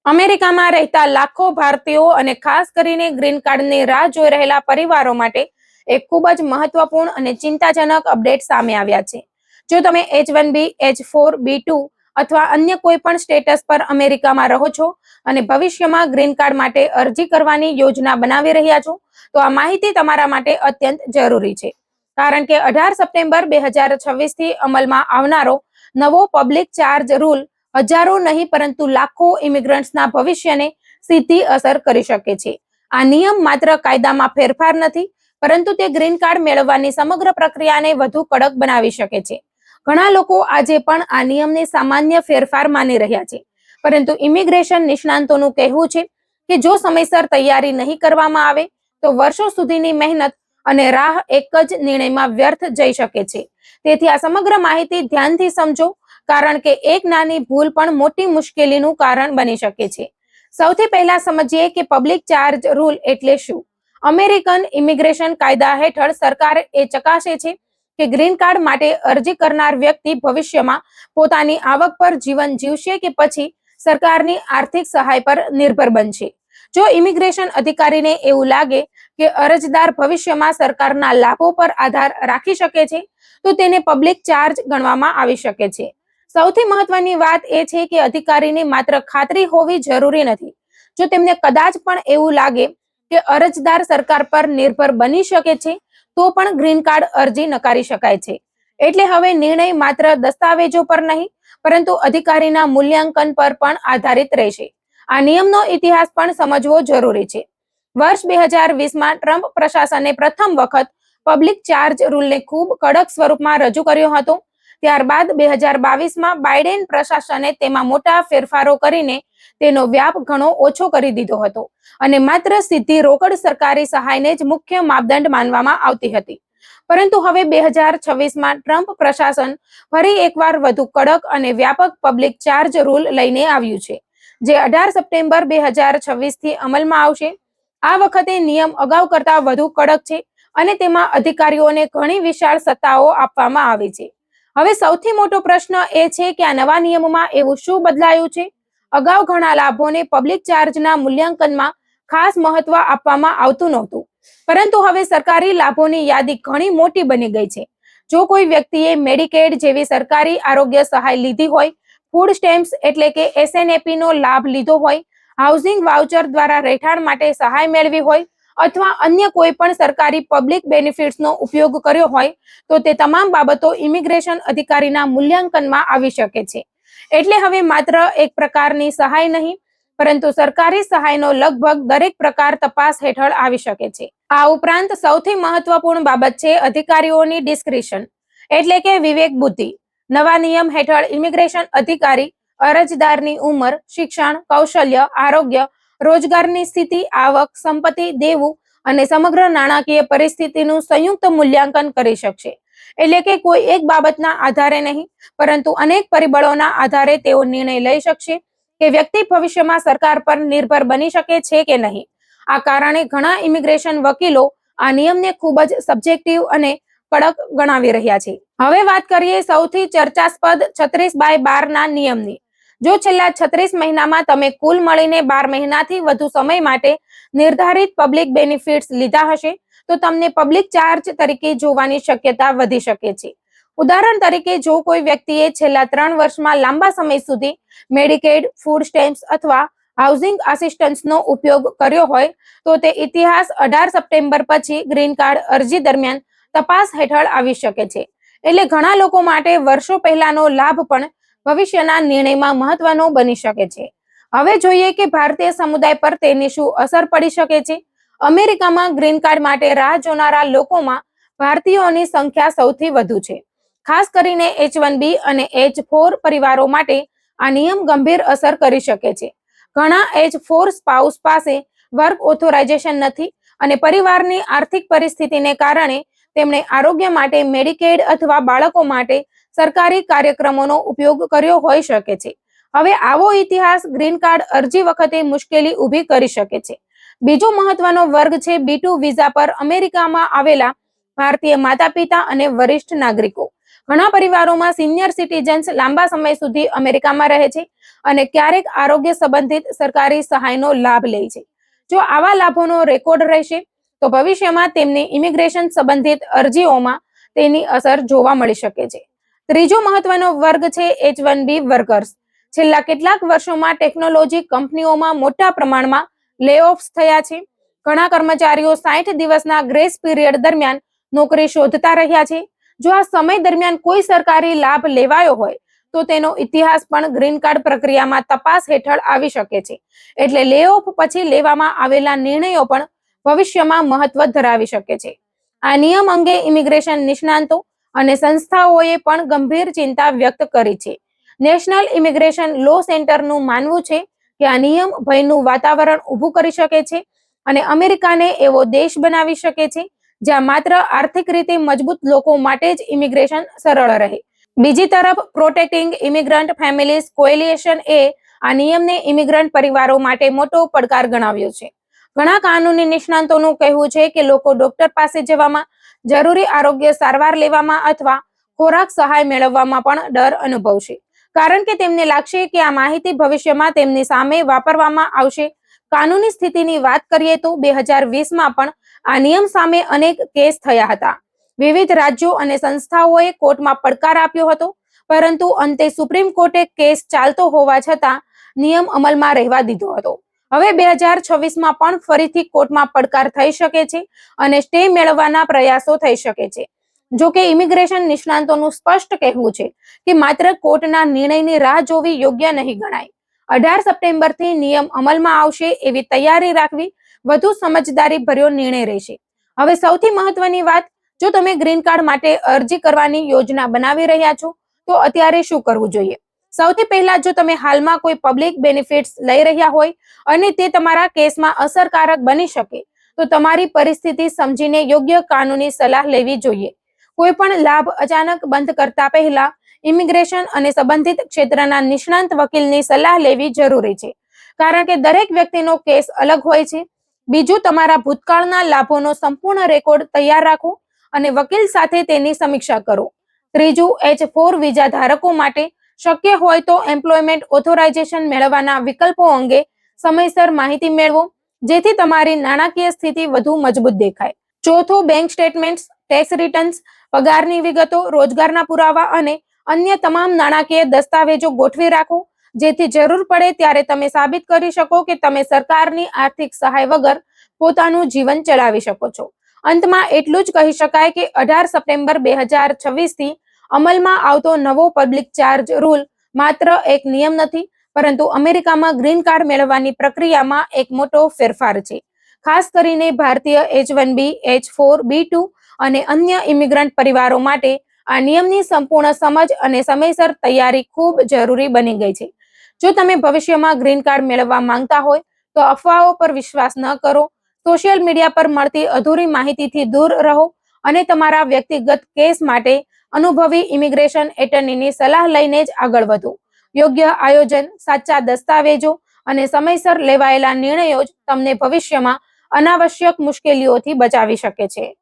અમેરિકામાં રહેતા લાખો ભારતીયો અને ખાસ કરીને ગ્રીન કાર્ડની રાહ જોઈ રહેલા પરિવારો માટે એક ખૂબ જ મહત્વપૂર્ણ અને ચિંતાજનક અપડેટ સામે આવ્યા છે. જો તમે H1B, H4B2 અથવા અન્ય કોઈ પણ સ્ટેટસ પર અમેરિકામાં રહો છો અને ભવિષ્યમાં ગ્રીન કાર્ડ માટે અરજી કરવાની યોજના બનાવી રહ્યા છો, તો આ માહિતી તમારા માટે અત્યંત જરૂરી છે. કારણ કે 18 સપ્ટેમ્બર 2026 થી અમલમાં આવનારો નવો પબ્લિક ચાર્જ રૂલ હજારો નહીં પરંતુ લાખો ઇમિગ્રન્ટ્સના ભવિષ્યને સીધી અસર કરી શકે છે. આ નિયમ માત્ર કાયદામાં ફેરફાર નથી, પરંતુ તે ગ્રીન કાર્ડ મેળવવાની સમગ્ર પ્રક્રિયાને વધુ કડક બનાવી શકે છે. ઘણા લોકો આજે પણ આ નિયમને સામાન્ય ફેરફાર માની રહ્યા છે, પરંતુ ઇમિગ્રેશન નિષ્ણાંતોનું કહેવું છે કે જો સમયસર તૈયારી નહીં કરવામાં આવે તો વર્ષો સુધીની મહેનત અને રાહ એક જ નિર્ણયમાં વ્યર્થ જઈ શકે છે. તેથી આ સમગ્ર માહિતી ધ્યાનથી સમજો, કારણ કે એક નાની ભૂલ પણ મોટી મુશ્કેલીનું કારણ બની શકે છે. સૌથી પહેલા સમજીએ કે પબ્લિક ચાર્જ રૂલ એટલે શું. અમેરિકન ઇમિગ્રેશન કાયદા હેઠળ સરકાર એ ચકાસે છે કે ગ્રીન કાર્ડ માટે અરજી કરનાર વ્યક્તિ ભવિષ્યમાં પોતાની આવક પર જીવન જીવશે કે પછી સરકારની આર્થિક સહાય પર નિર્ભર બનશે. જો ઇમિગ્રેશન અધિકારીને એવું લાગે કે અરજદાર ભવિષ્યમાં સરકારના લાભો પર આધાર રાખી શકે છે, તો તેને પબ્લિક ચાર્જ ગણવામાં આવી શકે છે. સૌથી મહત્વની વાત એ છે કે અધિકારીને માત્ર ખાતરી હોવી જરૂરી નથી. જો તેમને કદાચ પણ એવું લાગે કે અરજદાર સરકાર પર નિર્ભર બની શકે છે, તો પણ ગ્રીન કાર્ડ અરજી નકારી શકાય છે. એટલે હવે નિર્ણય માત્ર દસ્તાવેજો પર નહીં, પરંતુ અધિકારીના મૂલ્યાંકન પર પણ આધારિત રહેશે. આ નિયમનો ઇતિહાસ પણ સમજવો જરૂરી છે. વર્ષ 2020માં ટ્રમ્પ પ્રશાસને પ્રથમ વખત પબ્લિક ચાર્જ રૂલને ખૂબ કડક સ્વરૂપમાં રજૂ કર્યો હતો. ત્યારબાદ 2022માં બાઇડેન પ્રશાસને તેમાં મોટા ફેરફારો કરીને તેનો વ્યાપ ઘણો ઓછો કરી દીધો હતો અને માત્ર સીધી રોકડ સરકારી સહાયને જ મુખ્ય માપદંડ માનવામાં આવતી હતી. પરંતુ હવે 2026માં ટ્રમ્પ પ્રશાસન ફરી એકવાર વધુ કડક અને વ્યાપક પબ્લિક ચાર્જ રૂલ લઈને આવ્યું છે, જે 18 સપ્ટેમ્બર 2026 થી અમલમાં આવશે. આ વખતે નિયમ અગાઉ કરતા વધુ કડક છે અને તેમાં અધિકારીઓને ઘણી વિશાળ સત્તાઓ આપવામાં આવી છે. હવે સૌથી મોટો પ્રશ્ન એ છે કે આ નવા નિયમોમાં એવું શું બદલાયું છે. અગાઉ ઘણા લાભોને પબ્લિક ચાર્જના મૂલ્યાંકનમાં ખાસ મહત્વ આપવામાં આવતું નહોતું, પરંતુ હવે સરકારી લાભોની યાદી ઘણી મોટી બની ગઈ છે. જો કોઈ વ્યક્તિએ મેડિકેડ જેવી સરકારી આરોગ્ય સહાય લીધી હોય, ફૂડ સ્ટેમ્પ્સ એટલે કે SNAP નો લાભ લીધો હોય, હાઉસિંગ વાઉચર દ્વારા રહેઠાણ માટે સહાય મેળવી હોય અથવા અન્ય કોઈ પણ સરકારી પબ્લિક બેનિફિટ્સનો ઉપયોગ કર્યો હોય, તો તે તમામ બાબતો ઇમિગ્રેશન અધિકારીના મૂલ્યાંકનમાં આવી શકે છે. એટલે હવે માત્ર એક પ્રકારની સહાય નહીં, પરંતુ સરકારી સહાયનો લગભગ દરેક પ્રકાર તપાસ હેઠળ આવી શકે છે. આ ઉપરાંત સૌથી મહત્વપૂર્ણ બાબત છે અધિકારીઓની ડિસ્ક્રિશન એટલે કે વિવેક બુદ્ધિ. નવા નિયમ હેઠળ ઇમિગ્રેશન અધિકારી અરજદારની ઉંમર, શિક્ષણ, કૌશલ્ય, આરોગ્ય, રોજગારની સ્થિતિ, આવક, સંપત્તિ, દેવું અને સમગ્ર નાણાકીય પરિસ્થિતિનું સંયુક્ત મૂલ્યાંકન કરી શકશે. એટલે કે કોઈ એક બાબતના આધારે નહીં, પરંતુ અનેક પરિબળોના આધારે તેઓ નિર્ણય લઈ શકશે કે વ્યક્તિ ભવિષ્યમાં સરકાર પર નિર્ભર બની શકે છે કે નહીં. આ કારણે ઘણા ઇમિગ્રેશન વકીલો આ નિયમને ખૂબ જ સબ્જેક્ટિવ અને કડક ગણાવી રહ્યા છે. હવે વાત કરીએ સૌથી ચર્ચાસ્પદ 36/12 ના નિયમની. જો છેલ્લા 36 મહિનામાં તમે કુલ મળીને 12 મહિનાથી વધુ સમય માટે નિર્ધારિત પબ્લિક બેનિફિટ્સ લીધા હશે, તો તમને પબ્લિક ચાર્જ તરીકે જોવાની શક્યતા વધી શકે છે. ઉદાહરણ તરીકે, જો કોઈ વ્યક્તિએ છેલ્લા 3 વર્ષમાં લાંબા સમય સુધી મેડિકેડ, ફૂડ સ્ટેમ્પ્સ અથવા હાઉસિંગ આસિસ્ટન્સનો ઉપયોગ કર્યો હોય, તો તે ઇતિહાસ 18 સપ્ટેમ્બર પછી ગ્રીન કાર્ડ અરજી દરમિયાન તપાસ હેઠળ આવી શકે છે. એટલે ઘણા લોકો માટે વર્ષો પહેલાનો લાભ પણ ભવિષ્યના નિર્ણયમાં મહત્વનો બની શકે છે. હવે જોઈએ કે ભારતીય સમુદાય પર તેની શું અસર પડી શકે છે. અમેરિકામાં ગ્રીન કાર્ડ માટે રાહ જોનારા લોકોમાં ભારતીયોની સંખ્યા સૌથી વધુ છે. ખાસ કરીને H1B અને H4 પરિવારો માટે આ નિયમ ગંભીર અસર કરી શકે છે. ઘણા H4 સ્પાઉસ પાસે વર્ક ઓથોરાઇઝેશન નથી અને પરિવારની આર્થિક પરિસ્થિતિને કારણે તેમણે આરોગ્ય માટે મેડિકેડ અથવા બાળકો માટે સરકારી કાર્યક્રમોનો ઉપયોગ કર્યો હોઈ શકે છે. હવે આવો ઇતિહાસ ગ્રીન કાર્ડ અરજી વખતે મુશ્કેલી ઊભી કરી શકે છે. બીજો મહત્વનો વર્ગ છે B2 વિઝા પર અમેરિકામાં આવેલા ભારતીય માતા-પિતા અને વરિષ્ઠ નાગરિકો. ઘણા પરિવારોમાં સિનિયર સિટીઝન્સ લાંબા સમય સુધી અમેરિકામાં રહે છે અને ક્યારેક આરોગ્ય સંબંધિત સરકારી સહાયનો લાભ લે છે. જો આવા લાભોનો રેકોર્ડ રહેશે તો ભવિષ્યમાં તેમની ઇમિગ્રેશન સંબંધિત અરજીઓમાં તેની અસર જોવા મળી શકે છે. ત્રીજો મહત્વનો વર્ગ છે H1B વર્કર્સ. છેલ્લા કેટલાક વર્ષોમાં ટેકનોલોજી કંપનીઓમાં મોટા પ્રમાણમાં લેઓફ્સ થયા છે. ઘણા કર્મચારીઓ 60 દિવસના ગ્રેસ પીરિયડ દરમિયાન નોકરી શોધતા રહ્યા છે. જો આ સમય દરમિયાન કોઈ સરકારી લાભ લેવાયો હોય તો તેનો ઇતિહાસ પણ ગ્રીન કાર્ડ પ્રક્રિયામાં તપાસ હેઠળ આવી શકે છે. એટલે લેઓફ પછી લેવામાં આવેલા નિર્ણયો પણ ભવિષ્યમાં મહત્વ ધરાવી શકે છે. આ નિયમ અંગે ઇમિગ્રેશન નિષ્ણાંતો અને સંસ્થાઓએ પણ ગંભીર ચિંતા વ્યક્ત કરી છે. નેશનલ ઇમિગ્રેશન લો સેન્ટરનું માનવું છે કે આ નિયમ ભયનું વાતાવરણ ઊભું કરી શકે છે અને અમેરિકાને એવો દેશ બનાવી શકે છે જ્યાં માત્ર આર્થિક રીતે મજબૂત લોકો માટે જ ઇમિગ્રેશન સરળ રહે. બીજી તરફ પ્રોટેક્ટિંગ ઇમિગ્રન્ટ ફેમિલીઝ કોએલિએશન એ આ નિયમને ઇમિગ્રન્ટ પરિવારો માટે મોટો પડકાર ગણાવ્યો છે. ઘણા કાનૂની નિષ્ણાંતોનું કહેવું છે કે લોકો ડોક્ટર પાસે જવામાં, જરૂરી આરોગ્ય સારવાર લેવામાં અથવા ખોરાક સહાય મેળવવામાં પણ ડર અનુભવશે, કારણ કે તેમને લાગશે કે આ માહિતી ભવિષ્યમાં તેમની સામે વાપરવામાં આવશે. કાનૂની સ્થિતિની વાત કરીએ તો 2020માં પણ આ નિયમ સામે અનેક કેસ થયા હતા. વિવિધ રાજ્યો અને સંસ્થાઓએ કોર્ટમાં પડકાર આપ્યો હતો, પરંતુ અંતે સુપ્રીમ કોર્ટે કેસ ચાલતો હોવા છતાં નિયમ અમલમાં રહેવા દીધો હતો. હવે 2026માં પણ ફરીથી કોર્ટમાં પડકાર થઈ શકે છે અને સ્ટે મેળવવાના પ્રયાસો થઈ શકે છે. જો કે ઇમિગ્રેશન નિષ્ણાંતોનું સ્પષ્ટ કહેવું છે કે માત્ર કોર્ટના નિર્ણયની રાહ જોવી યોગ્ય નહીં ગણાય. 18 સપ્ટેમ્બરથી નિયમ અમલમાં આવશે એવી તૈયારી રાખવી વધુ સમજદારી ભર્યો નિર્ણય રહેશે. હવે સૌથી મહત્વની વાત, જો તમે ગ્રીન કાર્ડ માટે અરજી કરવાની યોજના બનાવી રહ્યા છો તો અત્યારે શું કરવું જોઈએ? સૌથી પહેલા, જો તમે હાલમાં કોઈ પબ્લિક બેનિફિટ્સ લઈ રહ્યા હોય અને તે તમારા કેસમાં અસરકારક બની શકે તો તમારી પરિસ્થિતિ સમજીને યોગ્ય કાનૂની સલાહ લેવી જોઈએ. કોઈ પણ લાભ અચાનક બંધ કરતા પહેલા ઇમિગ્રેશન અને સંબંધિત ક્ષેત્રના નિષ્ણાંત વકીલની સલાહ લેવી જરૂરી છે, કારણ કે દરેક વ્યક્તિનો કેસ અલગ હોય છે. બીજું, તમારા ભૂતકાળના લાભોનો સંપૂર્ણ રેકોર્ડ તૈયાર રાખો અને વકીલ સાથે તેની સમીક્ષા કરો. ત્રીજું, H4 વિઝા ધારકો માટે શક્ય હોય તો એમ્પ્લોયમેન્ટ ઓથોરાઇઝેશન મેળવવાના વિકલ્પો અંગે સમયસર માહિતી મેળવો, જેથી તમારી નાણાકીય સ્થિતિ વધુ મજબૂત દેખાય. ચોથું, બેંક સ્ટેટમેન્ટ્સ, ટેક્સ રિટર્ન્સ, પગારની વિગતો, રોજગારના પુરાવા અને અન્ય તમામ નાણાકીય દસ્તાવેજો ગોઠવી રાખો, જેથી જરૂર પડે ત્યારે તમે સાબિત કરી શકો કે તમે સરકારની આર્થિક સહાય વગર પોતાનું જીવન ચલાવી શકો છો. અંતમાં એટલું જ કહી શકાય કે 18 સપ્ટેમ્બર 2026થી અમલમાં આવતો નવો પબ્લિક ચાર્જ રૂલ માત્ર એક નિયમ નથી, પરંતુ અમેરિકામાં ગ્રીન કાર્ડ મેળવવાની પ્રક્રિયામાં એક મોટો ફેરફાર છે. ખાસ કરીને ભારતીય H1B, H4, B2 અને અન્ય ઇમિગ્રન્ટ પરિવારો માટે આ નિયમની સંપૂર્ણ સમજ અને સમયસર તૈયારી ખૂબ જરૂરી બની ગઈ છે. જો તમે ભવિષ્યમાં ગ્રીન કાર્ડ મેળવવા માંગતા હોય તો અફવાઓ પર વિશ્વાસ ન કરો, સોશિયલ મીડિયા પર મળતી અધૂરી માહિતીથી દૂર રહો અને તમારા વ્યક્તિગત કેસ માટે અનુભવી ઇમિગ્રેશન એટર્નીની સલાહ લઈને જ આગળ વધો. યોગ્ય આયોજન, સાચા દસ્તાવેજો અને સમયસર લેવાયેલા નિર્ણયો જ તમને ભવિષ્યમાં અનાવશ્યક મુશ્કેલીઓથી બચાવી શકે છે.